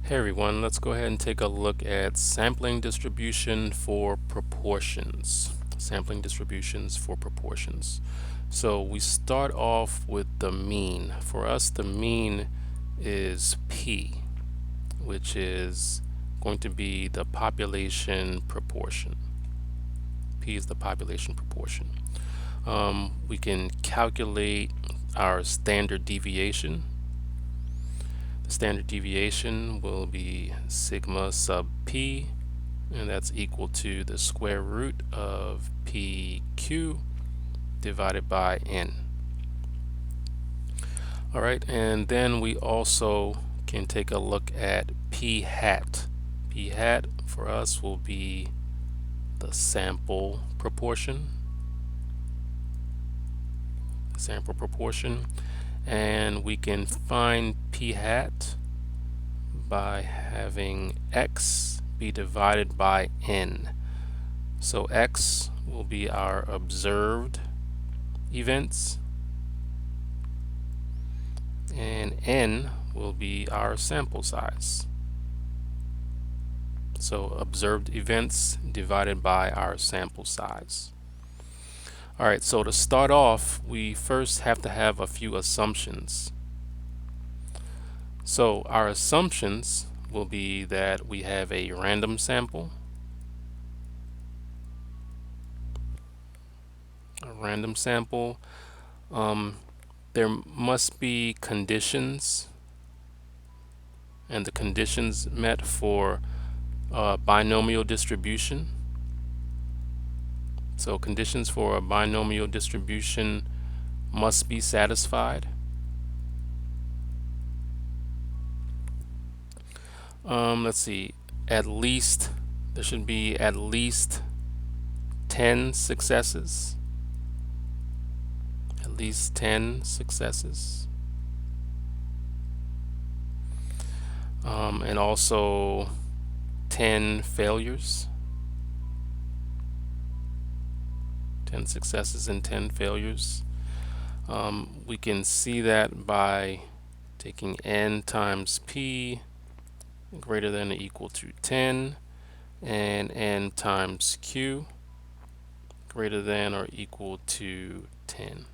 Hey everyone, let's go ahead and take a look at sampling distribution for proportions. Sampling distributions for proportions. So we start off with the mean. For us, the mean is P, which is going to be the population proportion. P is the population proportion. We can calculate our standard deviation. The standard deviation will be sigma sub p, and that's equal to the square root of pq divided by n. Alright, and then we also can take a look at p hat. P hat for us will be the sample proportion. And we can find p hat by having x be divided by n. So x will be our observed events and n will be our sample size. So observed events divided by our sample size. Alright, so to start off, we first have to have a few assumptions. So our assumptions will be that we have a random sample, there must be conditions, and the conditions met for binomial distribution. So conditions for a binomial distribution must be satisfied. Let's see, there should be at least 10 successes. At least 10 successes. And also 10 failures. 10 successes and 10 failures. We can see that by taking n times p greater than or equal to 10 and n times q greater than or equal to 10.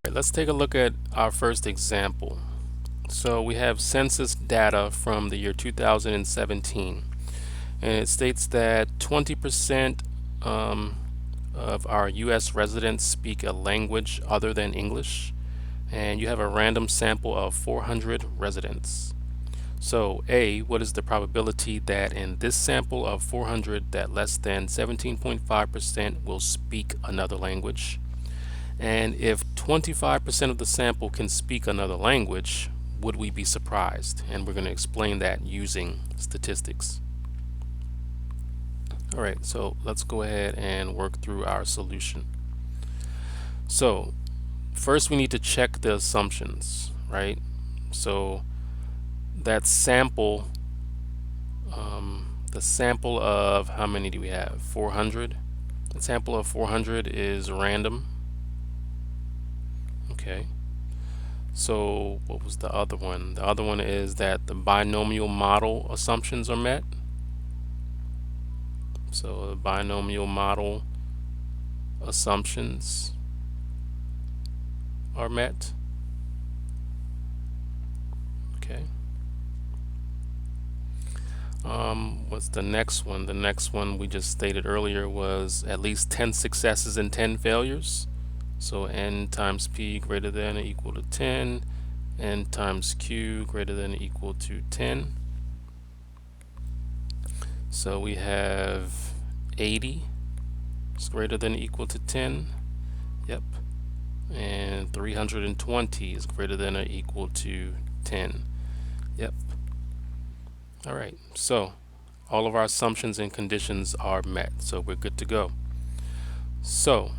Right, let's take a look at our first example. So we have census data from the year 2017, and it states that 20% of our U.S. residents speak a language other than English, and you have a random sample of 400 residents. So A, what is the probability that in this sample of 400 that less than 17.5% will speak another language? And if 25% of the sample can speak another language, would we be surprised? And we're going to explain that using statistics. Alright, so let's go ahead and work through our solution. So first we need to check the assumptions, right? So that sample, the sample of how many do we have? 400. The sample of 400 is random. Okay. So what was the other one? The other one is that the binomial model assumptions are met. So the binomial model assumptions are met. Okay. What's the next one? The next one we just stated earlier was at least 10 successes and 10 failures. So n times p greater than or equal to 10, n times q greater than or equal to 10. So we have 80 is greater than or equal to 10. Yep. And 320 is greater than or equal to 10. Yep. Alright, so all of our assumptions and conditions are met, so we're good to go. So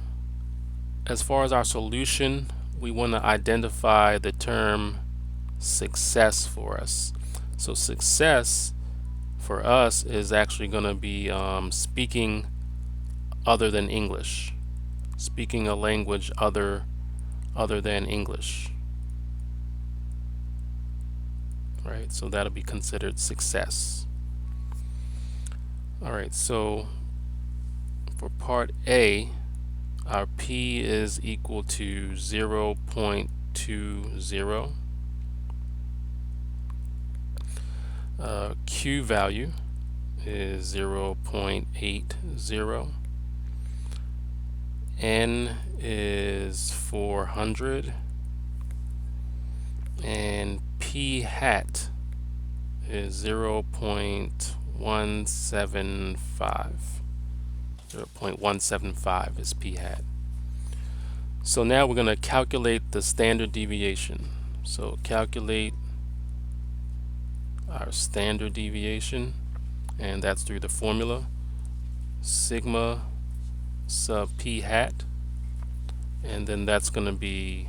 as far as our solution, we want to identify the term success for us. So success for us is actually going to be speaking other than English, speaking a language other other than English, right? So that'll be considered success. All right, so for part A, our P is equal to 0.20. Q value is 0.80. N is 400. And P hat is 0.175. 0.175 is P hat. So now we're going to calculate the standard deviation. So calculate our standard deviation, and that's through the formula sigma sub P hat, and then that's going to be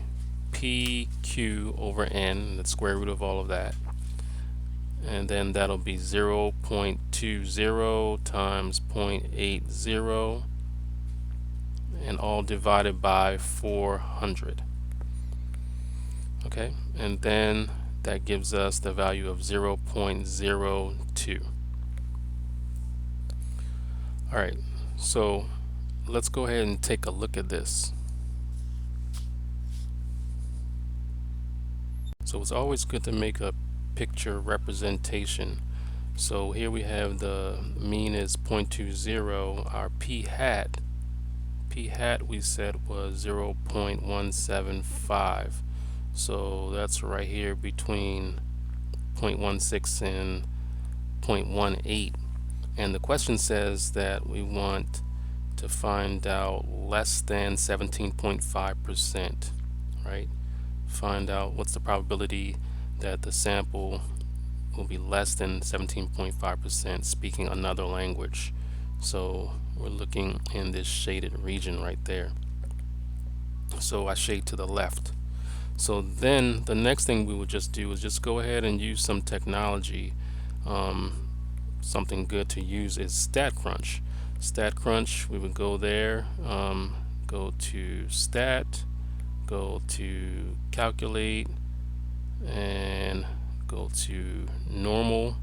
PQ over N, the square root of all of that. And then that'll be 0.20 times 0.80, and all divided by 400. Okay, and then that gives us the value of 0.02. Alright, so let's go ahead and take a look at this. So it's always good to make a picture representation. So here we have the mean is 0.20. Our P hat we said was 0.175. So that's right here between 0.16 and 0.18. And the question says that we want to find out less than 17.5%, right? Find out what's the probability that the sample will be less than 17.5% speaking another language. So we're looking in this shaded region right there. So I shade to the left. So then the next thing we would just do is just go ahead and use some technology. Something good to use is StatCrunch. StatCrunch, we would go there, go to Stat, go to Calculate, and go to Normal.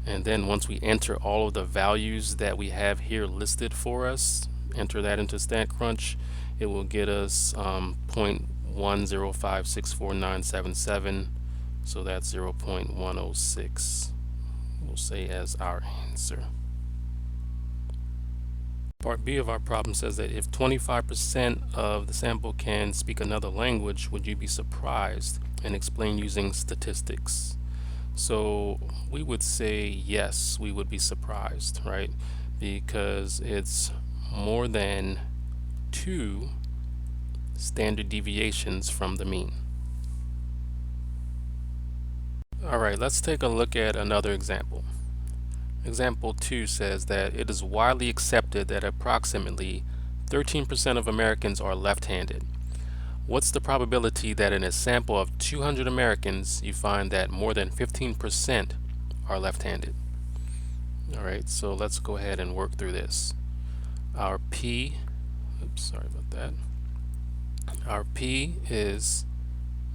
And then once we enter all of the values that we have here listed for us, enter that into StatCrunch, it will get us 0.1056497. So that's 0.106. We'll say as our answer. Part B of our problem says that if 25% of the sample can speak another language, would you be surprised, and explain using statistics? So we would say yes, we would be surprised, right? Because it's more than 2 standard deviations from the mean. Alright, let's take a look at another example. Example 2 says that it is widely accepted that approximately 13% of Americans are left-handed. What's the probability that in a sample of 200 Americans you find that more than 15% are left-handed? Alright, so let's go ahead and work through this. Our P, sorry about that. Our P is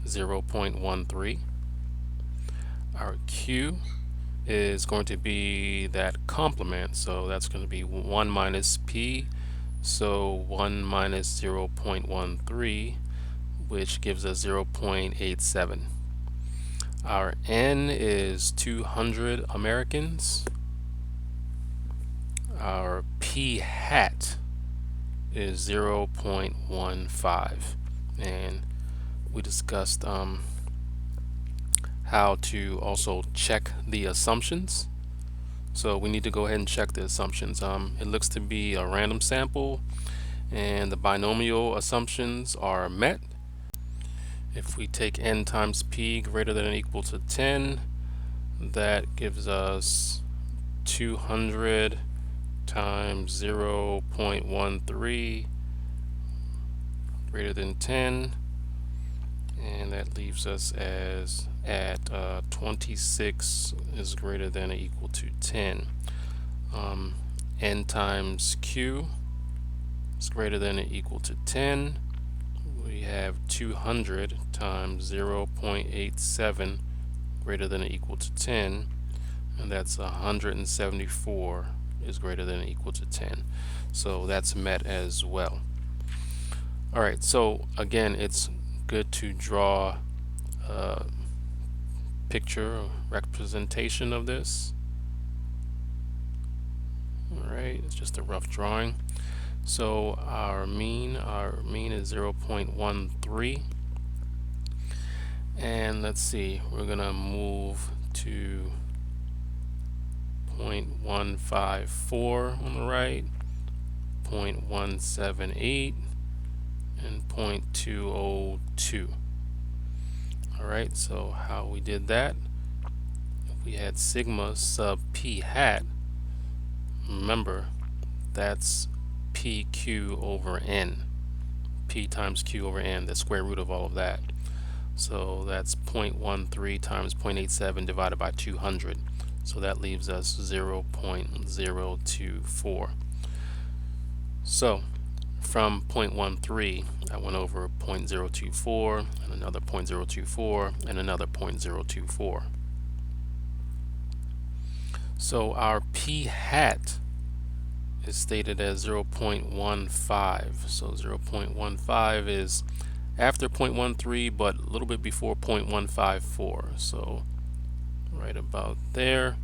0.13. Our Q is going to be that complement, so that's going to be 1 minus P, so 1 minus 0.13, which gives us 0.87. Our N is 200 Americans. Our P hat is 0.15, and we discussed how to also check the assumptions. So we need to go ahead and check the assumptions. It looks to be a random sample, and the binomial assumptions are met. If we take n times p greater than or equal to 10, that gives us 200 times 0.13 greater than 10, and that leaves us as at 26 is greater than or equal to 10. N times q is greater than or equal to 10. We we have 200 times 0.87 greater than or equal to 10, and that's 174 is greater than or equal to 10. So that's met as well. Alright, so again, it's good to draw a picture or representation of this. Alright, it's just a rough drawing. So our mean is 0.13, and let's see, we're gonna move to 0.154 on the right, 0.178, and 0.202. Alright, so how we did that, if we had sigma sub p hat, remember that's pq over n. P times q over n, the square root of all of that. So that's 0.13 times 0.87 divided by 200. So that leaves us 0.024. So from 0.13, I went over 0.024 and another 0.024 and another 0.024. So our p hat is stated as 0.15. So 0.15 is after 0.13 but a little bit before 0.154. So right about there.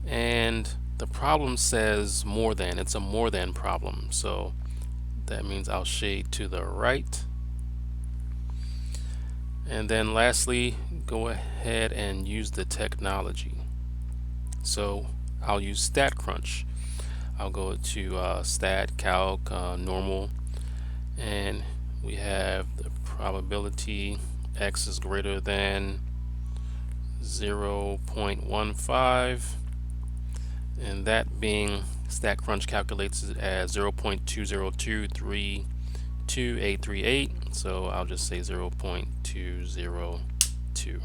And the problem says more than. It's a more than problem. So that means I'll shade to the right. And then lastly, go ahead and use the technology. So I'll use StatCrunch. I'll go to stat, calc, normal, and we have the probability x is greater than 0.15, and that being StatCrunch calculates it as 0.20232838, so I'll just say 0.202.